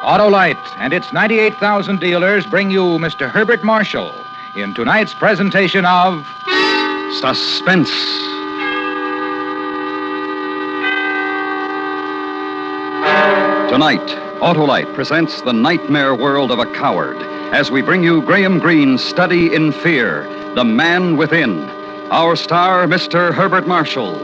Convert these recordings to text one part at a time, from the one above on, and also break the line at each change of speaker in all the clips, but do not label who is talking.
Autolite and its 98,000 dealers bring you Mr. Herbert Marshall in tonight's presentation of
Suspense. Tonight, Autolite presents The Nightmare World of a Coward as we bring you Graham Greene's Study in Fear, The Man Within. Our star, Mr. Herbert Marshall.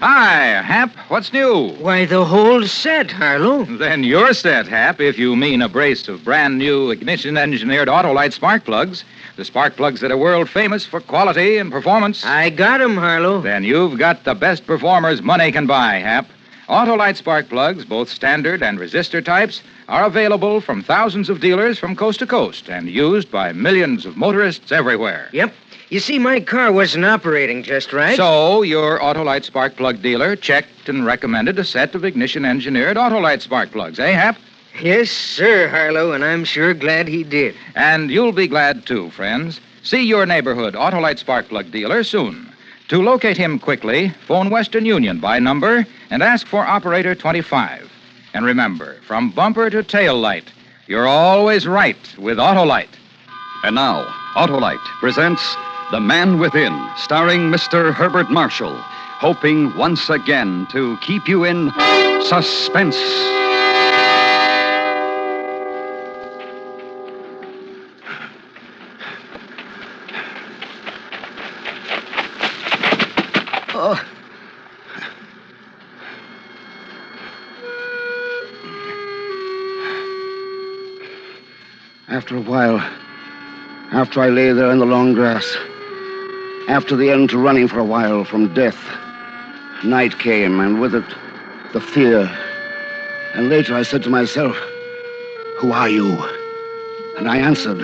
Hi, Hap. What's new?
Why, the whole set, Harlow.
Then you're set, Hap, if you mean a brace of brand new ignition-engineered Autolite spark plugs. The spark plugs that are world famous for quality and performance.
I got 'em, Harlow.
Then you've got the best performers money can buy, Hap. Autolite spark plugs, both standard and resistor types, are available from thousands of dealers from coast to coast and used by millions of motorists everywhere.
Yep. You see, my car wasn't operating just right.
So, your Autolite spark plug dealer checked and recommended a set of ignition-engineered Autolite spark plugs, eh, Hap?
Yes, sir, Harlow, and I'm sure glad he did.
And you'll be glad, too, friends. See your neighborhood Autolite spark plug dealer soon. To locate him quickly, phone Western Union by number and ask for Operator 25. And remember, from bumper to tail light, you're always right with Autolite.
And now, Autolite presents The Man Within, starring Mr. Herbert Marshall, hoping once again to keep you in suspense.
Oh. After a while, after I lay there in the long grass, after the end to running for a while from death, night came, and with it, the fear. And later I said to myself, "Who are you?" And I answered,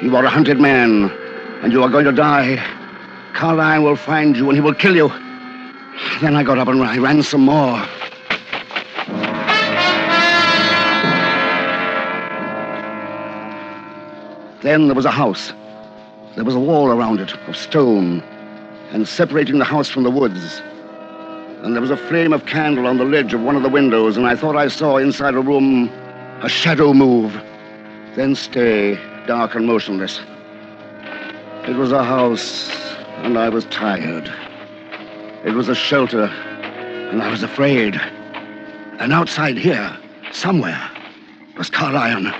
"You are a hunted man, and you are going to die. Carline will find you, and he will kill you." Then I got up and I ran some more. Then there was a house. There was a wall around it of stone, and separating the house from the woods. And there was a flame of candle on the ledge of one of the windows, and I thought I saw inside a room a shadow move, then stay, dark and motionless. It was a house, and I was tired. It was a shelter, and I was afraid. And outside here, somewhere, was Carline.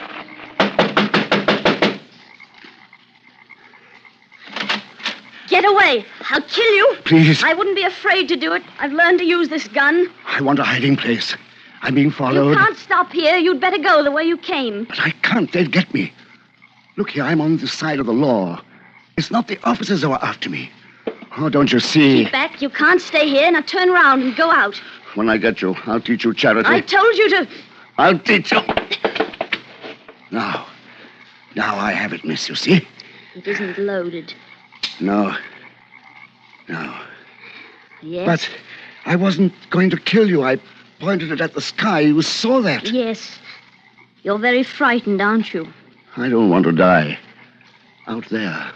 Get away. I'll kill you.
Please.
I wouldn't be afraid to do it. I've learned to use this gun.
I want a hiding place. I'm being followed.
You can't stop here. You'd better go the way you came.
But I can't. They'll get me. Look here, I'm on the side of the law. It's not the officers who are after me. Oh, don't you see?
Keep back. You can't stay here. Now turn around and go out.
When I get you, I'll teach you charity.
I told you to...
I'll teach you. Now I have it, miss, you see?
It isn't loaded.
No.
Yes?
But I wasn't going to kill you. I pointed it at the sky. You saw that.
Yes. You're very frightened, aren't you?
I don't want to die. Out there,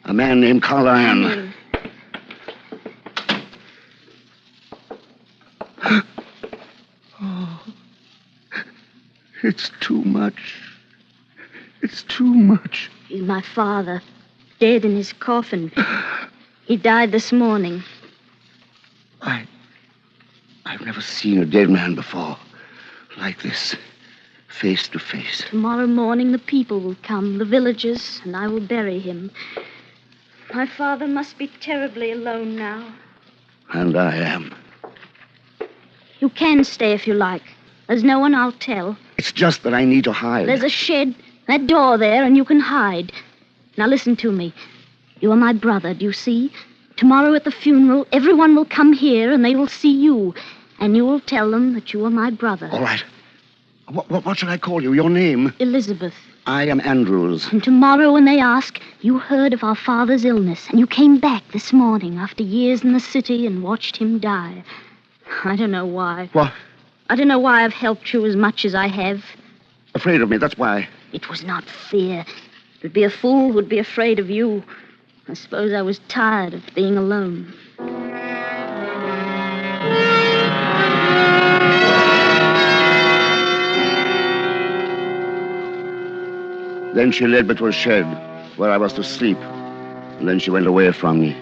a man named Carline. Oh, it's too much. It's too much.
He's my father, dead in his coffin. He died this morning.
I've never seen a dead man before. Like this. Face to face.
Tomorrow morning the people will come, the villagers, and I will bury him. My father must be terribly alone now.
And I am.
You can stay if you like. There's no one I'll tell.
It's just that I need to hide.
There's a shed, that door there, and you can hide. Now listen to me. You are my brother, do you see? Tomorrow at the funeral, everyone will come here and they will see you. And you will tell them that you are my brother.
All right. What should I call you? Your name?
Elizabeth.
I am Andrews.
And tomorrow when they ask, you heard of our father's illness, and you came back this morning after years in the city and watched him die. I don't know why.
What?
I don't know why I've helped you as much as I have.
Afraid of me, that's why.
It was not fear. It would be a fool who'd be afraid of you. I suppose I was tired of being alone.
Then she led me to a shed where I was to sleep. And then she went away from me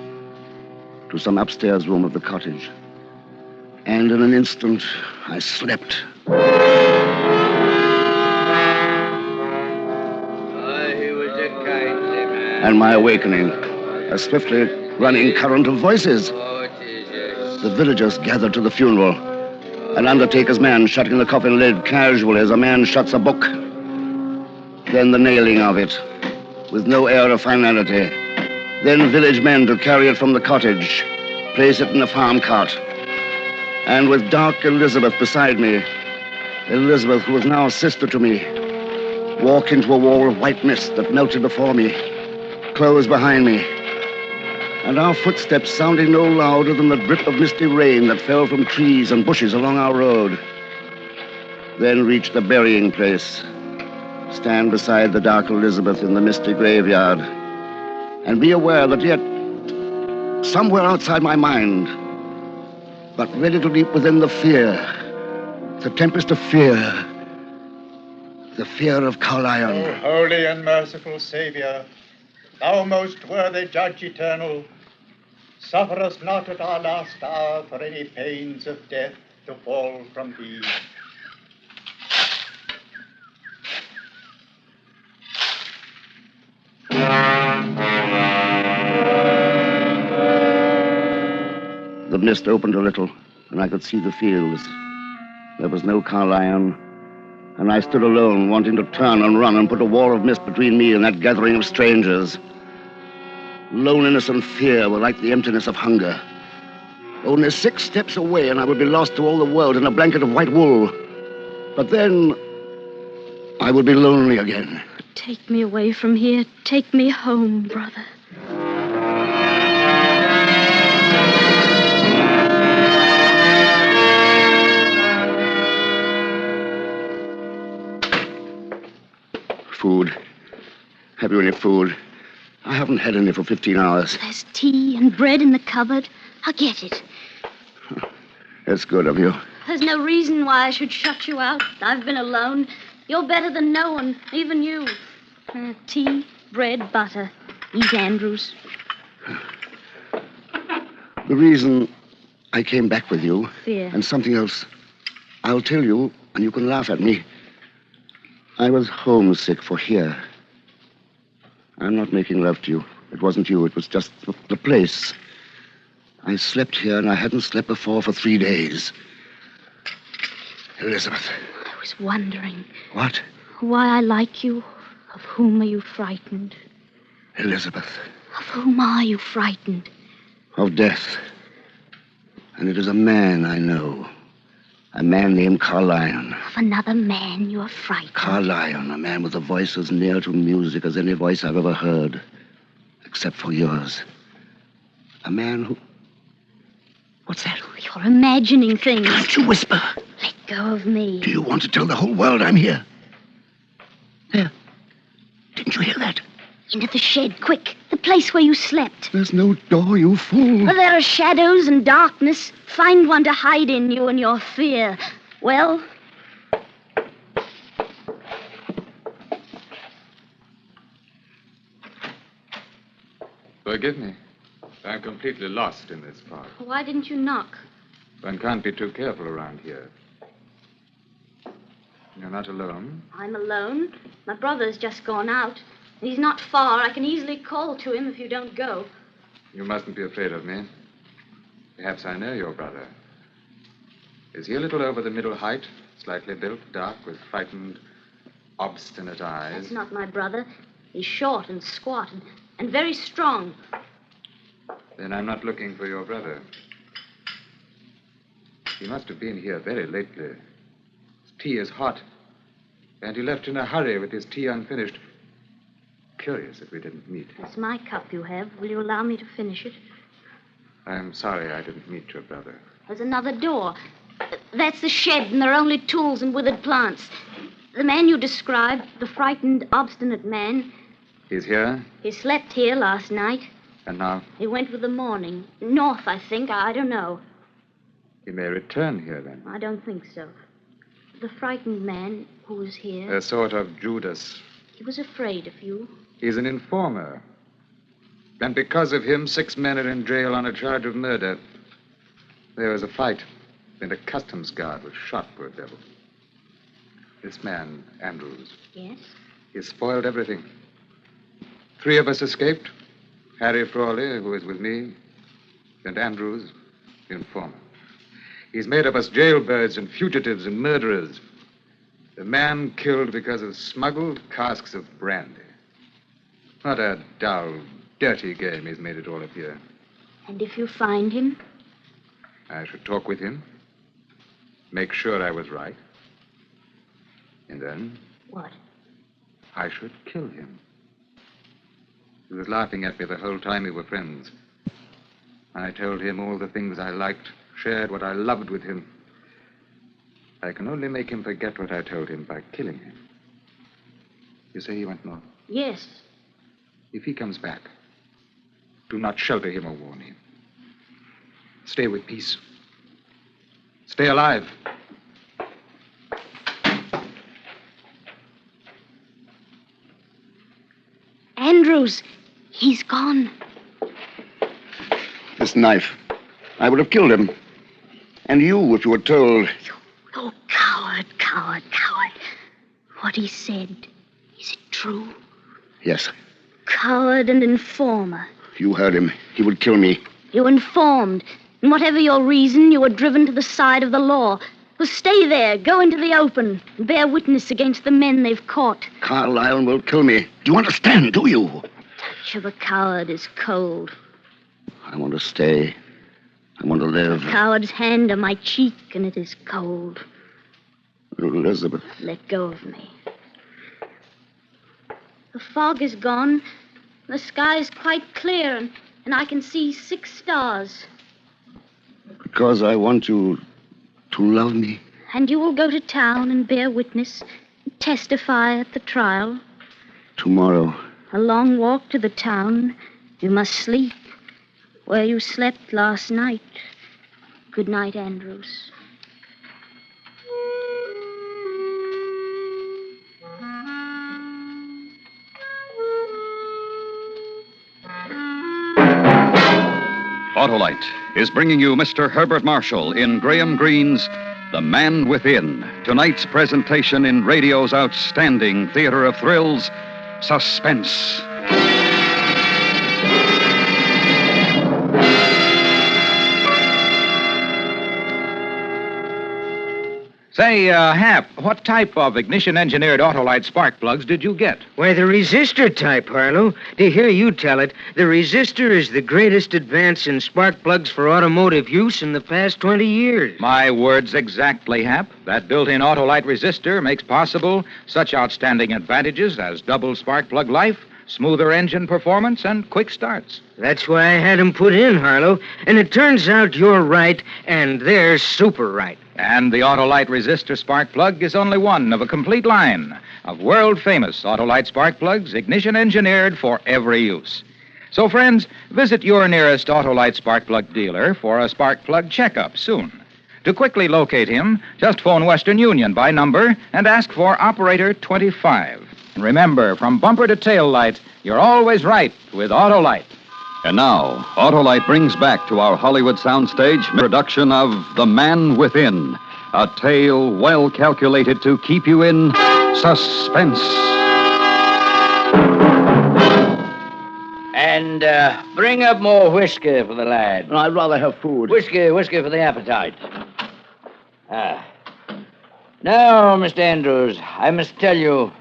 to some upstairs room of the cottage. And in an instant, I slept.
He was a kindly man.
And my awakening, a swiftly running current of voices. The villagers gathered to the funeral. An undertaker's man shutting the coffin lid casually as a man shuts a book. Then the nailing of it, with no air of finality. Then village men to carry it from the cottage, place it in a farm cart. And with dark Elizabeth beside me, Elizabeth, who was now sister to me, walk into a wall of white mist that melted before me, close behind me, and our footsteps sounding no louder than the drip of misty rain that fell from trees and bushes along our road. Then reach the burying place, stand beside the dark Elizabeth in the misty graveyard, and be aware that yet, somewhere outside my mind, but ready to leap within the fear, the tempest of fear, the fear of Carlion.
O holy and merciful Savior, thou most worthy Judge eternal, suffer us not at our last hour for any pains of death to fall from thee.
The mist opened a little, and I could see the fields. There was no Carlion, and I stood alone, wanting to turn and run and put a wall of mist between me and that gathering of strangers. Loneliness and fear were like the emptiness of hunger. Only 6 steps away, and I would be lost to all the world in a blanket of white wool. But then, I would be lonely again.
Take me away from here. Take me home, brother.
Food. Have you any food? I haven't had any for 15 hours.
There's tea and bread in the cupboard. I'll get it.
That's good of you.
There's no reason why I should shut you out. I've been alone. You're better than no one, even you. Tea, bread, butter. Eat Andrews.
The reason I came back with you...
Fear.
And something else. I'll tell you, and you can laugh at me. I was homesick for here. I'm not making love to you. It wasn't you. It was just the place. I slept here, and I hadn't slept before for 3 days. Elizabeth.
I was wondering.
What?
Why I like you. Of whom are you frightened?
Elizabeth.
Of whom are you frightened?
Of death. And it is a man I know. A man named Carlion.
Of another man you are frightened.
Carlion, a man with a voice as near to music as any voice I've ever heard. Except for yours. A man who... What's that?
You're imagining things.
Can't you whisper?
Let go of me.
Do you want to tell the whole world I'm here? There. Didn't you hear that?
Into the shed, quick. The place where you slept.
There's no door, you fool.
Well, there are shadows and darkness. Find one to hide in you and your fear. Well...
Forgive me. I'm completely lost in this fog.
Why didn't you knock?
One can't be too careful around here. You're not alone?
I'm alone. My brother's just gone out. He's not far. I can easily call to him if you don't go.
You mustn't be afraid of me. Perhaps I know your brother. Is he a little over the middle height, slightly built, dark, with frightened, obstinate eyes?
That's not my brother. He's short and squat and very strong.
Then I'm not looking for your brother. He must have been here very lately. His tea is hot, and he left in a hurry with his tea unfinished. Curious that we didn't meet.
That's my cup you have. Will you allow me to finish it?
I'm sorry I didn't meet your brother.
There's another door. That's the shed, and there are only tools and withered plants. The man you described, the frightened, obstinate man,
He's here?
he slept here last night.
And now?
He went with the morning. North, I think. I don't know.
He may return here, then.
I don't think so. The frightened man who was here,
A sort of Judas.
He was afraid of you.
He's an informer. And because of him, 6 men are in jail on a charge of murder. There was a fight, and a customs guard was shot, poor devil. This man, Andrews.
Yes?
He spoiled everything. 3 of us escaped. Harry Frawley, who is with me, and Andrews, the informer. He's made of us jailbirds and fugitives and murderers. The man killed because of smuggled casks of brandy. What a dull, dirty game he's made it all appear.
And if you find him?
I should talk with him, make sure I was right, and then...
What?
I should kill him. He was laughing at me the whole time we were friends. I told him all the things I liked, shared what I loved with him. I can only make him forget what I told him by killing him. You say he went north?
Yes.
If he comes back, do not shelter him or warn him. Stay with peace. Stay alive.
Andrews, he's gone.
This knife. I would have killed him. And you, if you were told.
Oh, coward, coward, coward. What he said, is it true?
Yes.
Coward and informer.
You heard him. He would kill me.
You informed. And whatever your reason, you were driven to the side of the law. Well, stay there. Go into the open. And bear witness against the men they've caught.
Carlyle will kill me. Do you understand, do you?
Touch of a coward is cold.
I want to stay. I want to live.
A coward's hand on my cheek, and it is cold.
Elizabeth.
Let go of me. The fog is gone. The sky is quite clear, and I can see 6 stars.
Because I want you to love me.
And you will go to town and bear witness, testify at the trial.
Tomorrow.
A long walk to the town. You must sleep where you slept last night. Good night, Andrews.
Autolite is bringing you Mr. Herbert Marshall in Graham Greene's The Man Within. Tonight's presentation in radio's outstanding theater of thrills, Suspense.
Say, Hap, what type of ignition-engineered Autolite spark plugs did you get?
Why, the resistor type, Harlow. To hear you tell it, the resistor is the greatest advance in spark plugs for automotive use in the past 20 years.
My words exactly, Hap. That built-in Autolite resistor makes possible such outstanding advantages as double spark plug life, smoother engine performance, and quick starts.
That's why I had 'em put in, Harlow. And it turns out you're right, and they're super right.
And the Autolite resistor spark plug is only one of a complete line of world-famous Autolite spark plugs, ignition-engineered for every use. So, friends, visit your nearest Autolite spark plug dealer for a spark plug checkup soon. To quickly locate him, just phone Western Union by number and ask for Operator 25. And remember, from bumper to tail light, you're always right with Autolite.
And now, Autolite brings back to our Hollywood soundstage production of The Man Within, a tale well calculated to keep you in suspense.
And bring up more whiskey for the lad.
No, I'd rather have food.
Whiskey for the appetite. Now, Mr. Andrews, I must tell you,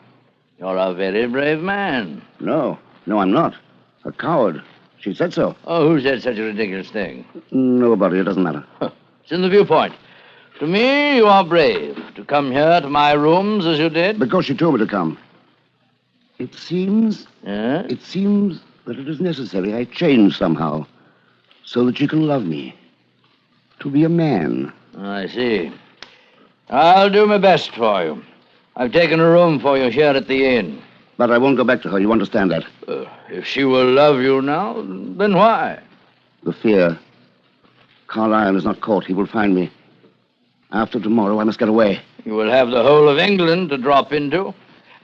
you're a very brave man.
No, I'm not. A coward. She said so.
Oh, who said such a ridiculous thing?
Nobody. It doesn't matter.
It's in the viewpoint. To me, you are brave. To come here to my rooms as you did.
Because she told me to come. It seems...
Yes?
It seems that it is necessary I change somehow so that she can love me. To be a man.
I see. I'll do my best for you. I've taken a room for you here at the inn.
But I won't go back to her. You understand that?
If she will love you now, then why?
The fear. Carlyle is not caught. He will find me. After tomorrow, I must get away.
You will have the whole of England to drop into.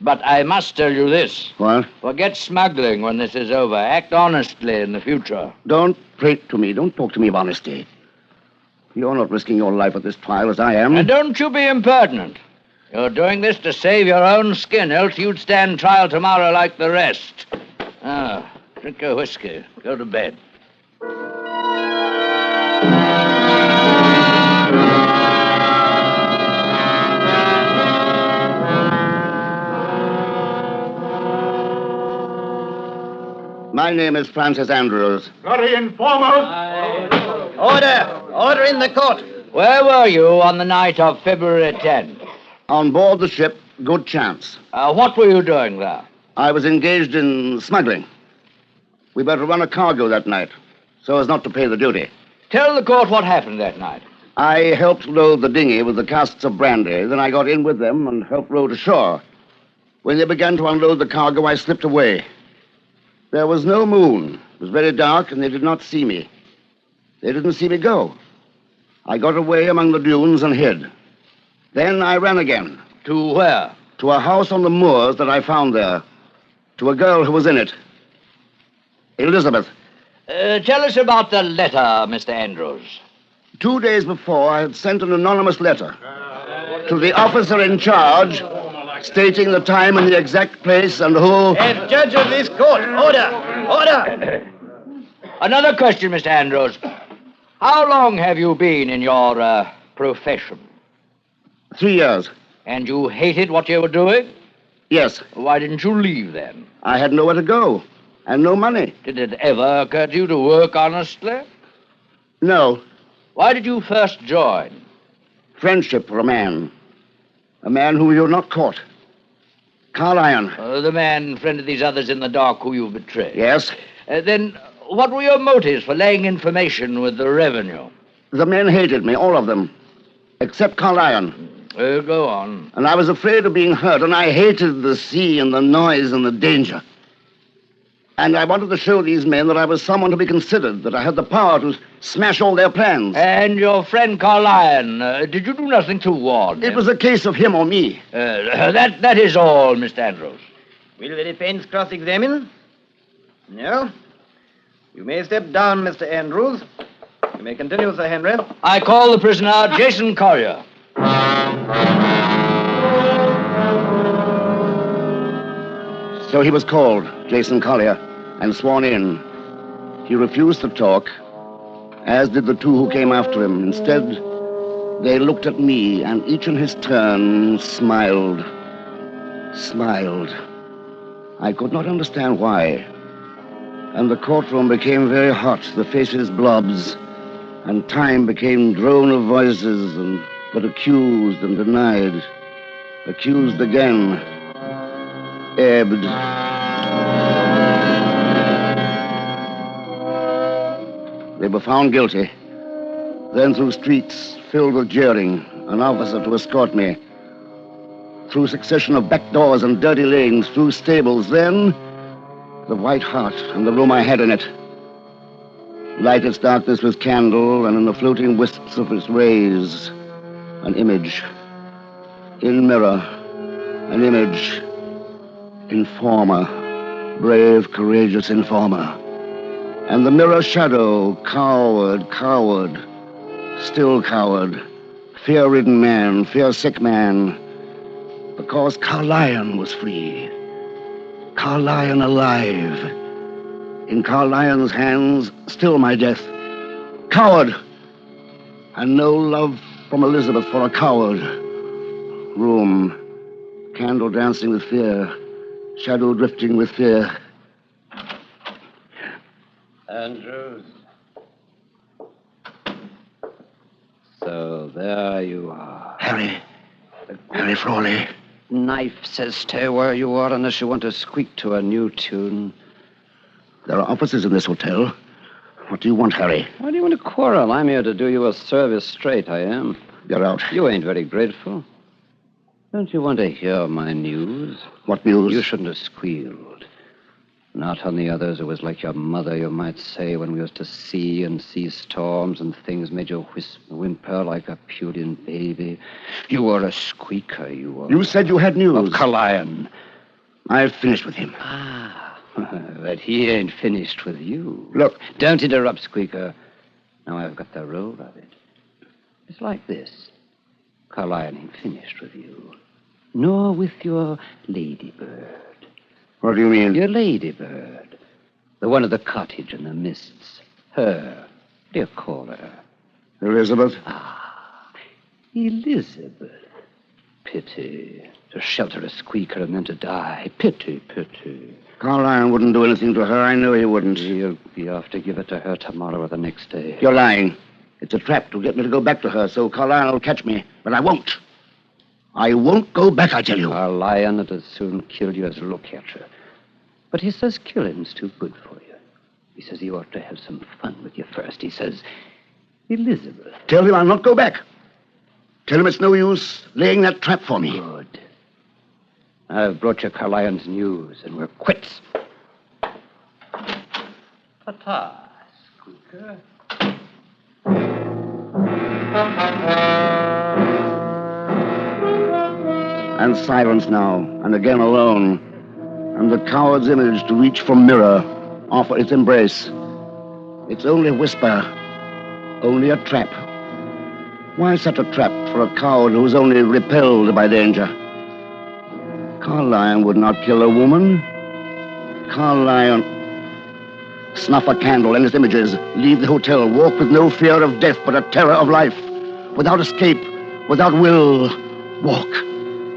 But I must tell you this.
What?
Forget smuggling when this is over. Act honestly in the future.
Don't prate to me. Don't talk to me of honesty. You're not risking your life at this trial as I am.
And don't you be impertinent. You're doing this to save your own skin, else you'd stand trial tomorrow like the rest. Ah, drink your whiskey. Go to bed.
My name is Francis Andrews.
Very informal.
Order! Order in the court.
Where were you on the night of February 10th?
On board the ship, Good Chance.
What were you doing there?
I was engaged in smuggling. We were to run a cargo that night, so as not to pay the duty.
Tell the court what happened that night.
I helped load the dinghy with the casks of brandy. Then I got in with them and helped row to shore. When they began to unload the cargo, I slipped away. There was no moon. It was very dark, and they did not see me. They didn't see me go. I got away among the dunes and hid. Then I ran again.
To where?
To a house on the moors that I found there. To a girl who was in it. Elizabeth.
Tell us about the letter, Mr. Andrews.
2 days before, I had sent an anonymous letter to the officer in charge, stating the time and the exact place and who...
Judge of this court, order! Order!
Another question, Mr. Andrews. How long have you been in your profession?
3 years.
And you hated what you were doing?
Yes.
Why didn't you leave then?
I had nowhere to go, and no money.
Did it ever occur to you to work honestly?
No.
Why did you first join?
Friendship for a man. A man whom you have not caught. Carl Iron.
The man friend of these others in the dark who you betrayed?
Yes.
Then what were your motives for laying information with the revenue?
The men hated me, all of them, except Carl Iron.
Go on.
And I was afraid of being hurt, and I hated the sea and the noise and the danger. And I wanted to show these men that I was someone to be considered, that I had the power to smash all their plans.
And your friend Carlyon, did you do nothing to warn him?
It was a case of him or me.
That is all, Mr. Andrews.
Will the defense cross-examine? No? You may step down, Mr. Andrews. You may continue, Sir Henry.
I call the prisoner Jason Collier.
So he was called, Jason Collier, and sworn in. He refused to talk, as did the two who came after him. Instead, they looked at me, and each in his turn smiled. Smiled. I could not understand why. And the courtroom became very hot, the faces blobs, and time became drone of voices, and but accused and denied, accused again, ebbed. They were found guilty. Then through streets filled with jeering, an officer to escort me. Through succession of back doors and dirty lanes, through stables, then the White Hart and the room I had in it. Light its darkness with candle, and in the floating wisps of its rays, an image. In mirror, an image. Informer. Brave, courageous informer. And the mirror shadow, coward, coward. Still coward. Fear-ridden man, fear-sick man. Because Carlyon was free. Carlyon alive. In Carlyon's hands, still my death. Coward! And no love from Elizabeth for a coward. Room. Candle dancing with fear. Shadow drifting with fear.
Andrews. So there you are.
Harry Frawley.
Knife says stay where you are unless you want to squeak to a new tune.
There are officers in this hotel. What do you want, Harry?
Why do you want to quarrel? I'm here to do you a service straight, I am.
You're out.
You ain't very grateful. Don't you want to hear my news?
What news?
You shouldn't have squealed. Not on the others. It was like your mother, you might say, when we was to sea and see storms and things made you whimper like a puling baby. You were a squeaker, you were.
You said you had news.
Of Carlyon.
I've finished with him.
Ah, but he ain't finished with you.
Look.
Don't interrupt, Squeaker. Now I've got the roll of it. It's like this. Carlyle ain't finished with you. Nor with your ladybird.
What do you mean?
Your ladybird. The one at the cottage in the mists. Her. What do you call her?
Elizabeth?
Ah, Elizabeth. Pity. To shelter a Squeaker and then to die. Pity, pity.
Carlyle wouldn't do anything to her. I know he wouldn't.
He'll be off to give it to her tomorrow or the next day.
You're lying. It's a trap to get me to go back to her, so Carlyle will catch me. But I won't. I won't go back, I tell you.
A lion that as soon kill you as look at you. But he says killing's too good for you. He says you ought to have some fun with you first. He says, Elizabeth.
Tell him I'll not go back. Tell him it's no use laying that trap for me.
Good. I've brought you Carlyon's news, and we're quits. Ta-ta, Squeaker.
And silence now, and again alone. And the coward's image to reach for mirror, offer its embrace. It's only a whisper, only a trap. Why such a trap for a coward who's only repelled by danger? Carlyle would not kill a woman. Carlyle... Snuff a candle and its images. Leave the hotel. Walk with no fear of death, but a terror of life. Without escape, without will. Walk.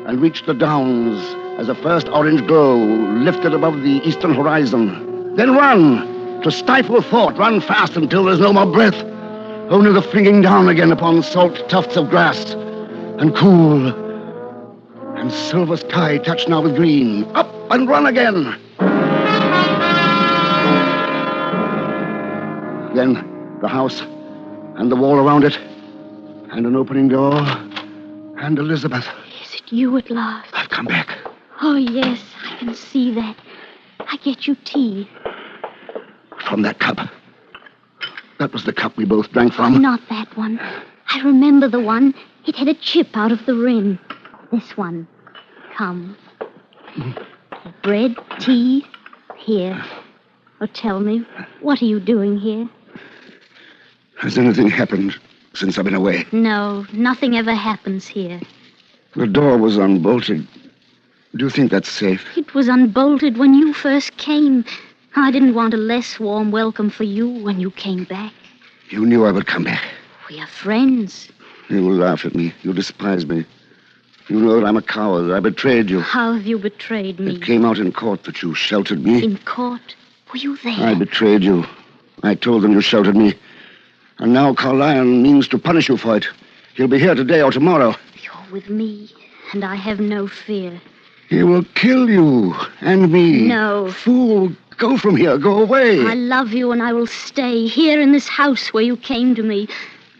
And reach the downs as the first orange glow lifted above the eastern horizon. Then run. To stifle thought, run fast until there's no more breath. Only the flinging down again upon salt tufts of grass. And cool. And silver sky touched now with green. Up and run again. Then the house and the wall around it. And an opening door. And Elizabeth.
Is it you at last?
I've come back.
Oh, yes, I can see that. I get you tea.
From that cup. That was the cup we both drank from.
Not that one. I remember the one. It had a chip out of the rim. This one. Come. Bread, tea, here. Oh, tell me, what are you doing here?
Has anything happened since I've been away?
No, nothing ever happens here.
The door was unbolted. Do you think that's safe?
It was unbolted when you first came. I didn't want a less warm welcome for you when you came back.
You knew I would come back.
We are friends.
You will laugh at me. You despise me. You know that I'm a coward. I betrayed you.
How have you betrayed me?
It came out in court that you sheltered me.
In court? Were you there?
I betrayed you. I told them you sheltered me. And now Carlyle means to punish you for it. He'll be here today or tomorrow.
You're with me, and I have no fear.
He will kill you and me.
No.
Fool, go from here. Go away.
I love you, and I will stay here in this house where you came to me.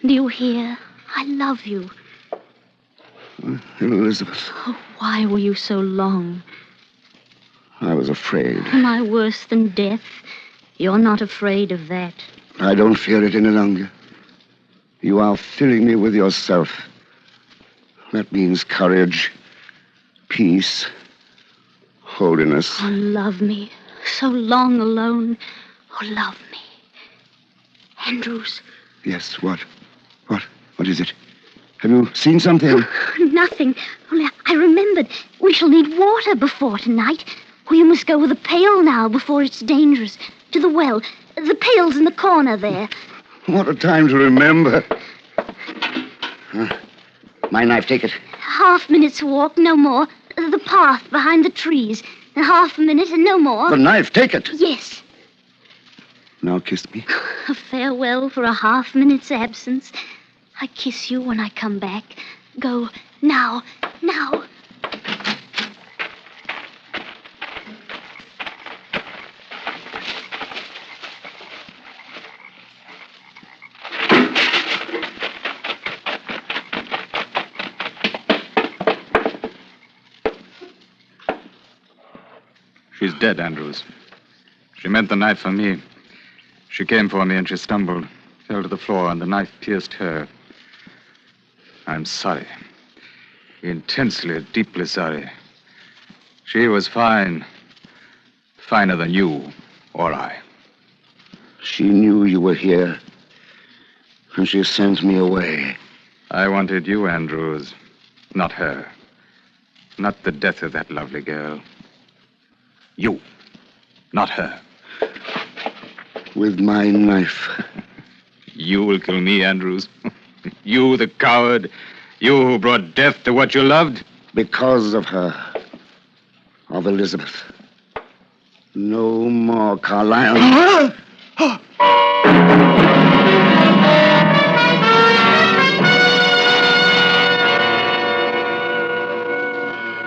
Do you hear? I love you.
Elizabeth.
Oh, why were you so long?
I was afraid.
Am I worse than death? You're not afraid of that.
I don't fear it any longer. You are filling me with yourself. That means courage, peace, holiness.
Oh, love me. So long alone. Oh, love me. Andrews.
Yes, what? What is it? Have you seen something?
Nothing. Only I remembered. We shall need water before tonight. We must go with a pail now before it's dangerous. To the well. The pail's in the corner there.
What a time to remember. My knife, take it.
Half-minute's walk, no more. The path behind the trees. A half a minute and no more.
The knife, take it.
Yes.
Now kiss me.
A farewell for a half-minute's absence. I kiss you when I come back. Go now, now.
She's dead, Andrews. She meant the knife for me. She came for me and she stumbled, fell to the floor, and the knife pierced her. I'm sorry. Intensely, deeply sorry. She was fine. Finer than you or I.
She knew you were here, and she sent me away.
I wanted you, Andrews, not her. Not the death of that lovely girl. You, not her.
With my knife.
You will kill me, Andrews. You, the coward. You who brought death to what you loved.
Because of her. Of Elizabeth. No more, Carlyle.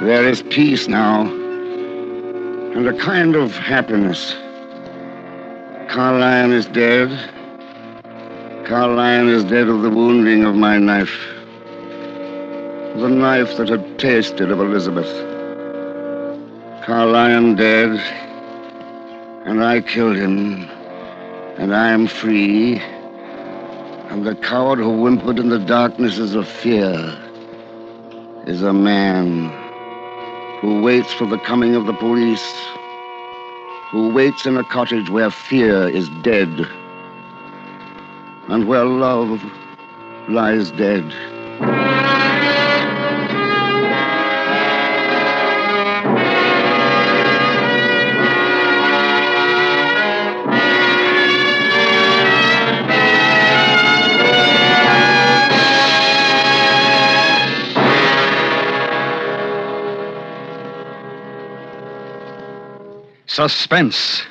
There is peace now, and a kind of happiness. Carlyle is dead. Carlyle is dead of the wounding of my knife. The knife that had tasted of Elizabeth. Carlyle dead, and I killed him, and I am free. And the coward who whimpered in the darknesses of fear is a man who waits for the coming of the police, who waits in a cottage where fear is dead, and where love lies dead.
Suspense.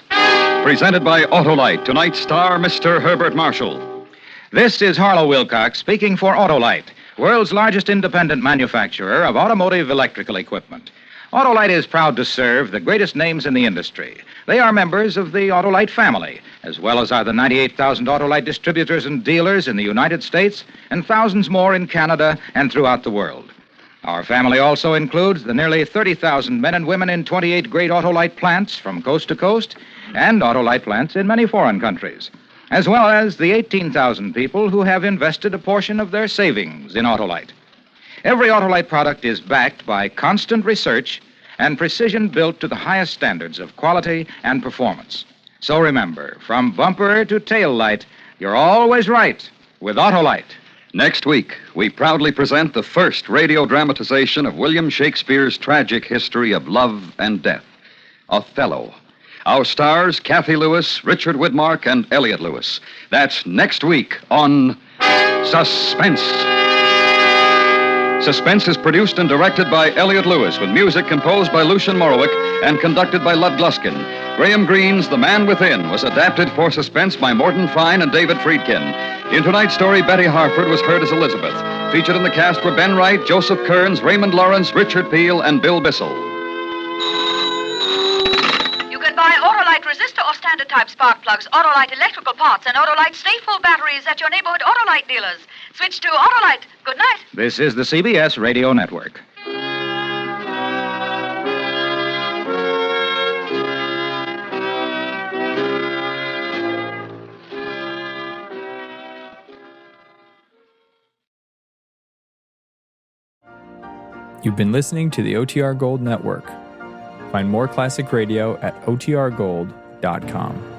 Presented by Autolite. Tonight's star, Mr. Herbert Marshall.
This is Harlow Wilcox speaking for Autolite, world's largest independent manufacturer of automotive electrical equipment. Autolite is proud to serve the greatest names in the industry. They are members of the Autolite family, as well as are the 98,000 Autolite distributors and dealers in the United States and thousands more in Canada and throughout the world. Our family also includes the nearly 30,000 men and women in 28 great Autolite plants from coast to coast and Autolite plants in many foreign countries, as well as the 18,000 people who have invested a portion of their savings in Autolite. Every Autolite product is backed by constant research and precision built to the highest standards of quality and performance. So remember, from bumper to tail light, you're always right with Autolite.
Next week, we proudly present the first radio dramatization of William Shakespeare's tragic history of love and death, Othello. Our stars, Kathy Lewis, Richard Widmark, and Elliot Lewis. That's next week on Suspense. Suspense is produced and directed by Elliot Lewis, with music composed by Lucian Morowick and conducted by Lud Gluskin. Graham Greene's The Man Within was adapted for Suspense by Morton Fine and David Friedkin. In tonight's story, Betty Harford was heard as Elizabeth. Featured in the cast were Ben Wright, Joseph Kearns, Raymond Lawrence, Richard Peel, and Bill Bissell.
You can buy Autolite resistor or standard type spark plugs, Autolite electrical parts, and Autolite stay-full batteries at your neighborhood Autolite dealers. Switch to Autolite. Good night.
This is the CBS Radio Network.
You've been listening to the OTR Gold Network. Find more classic radio at otrgold.com.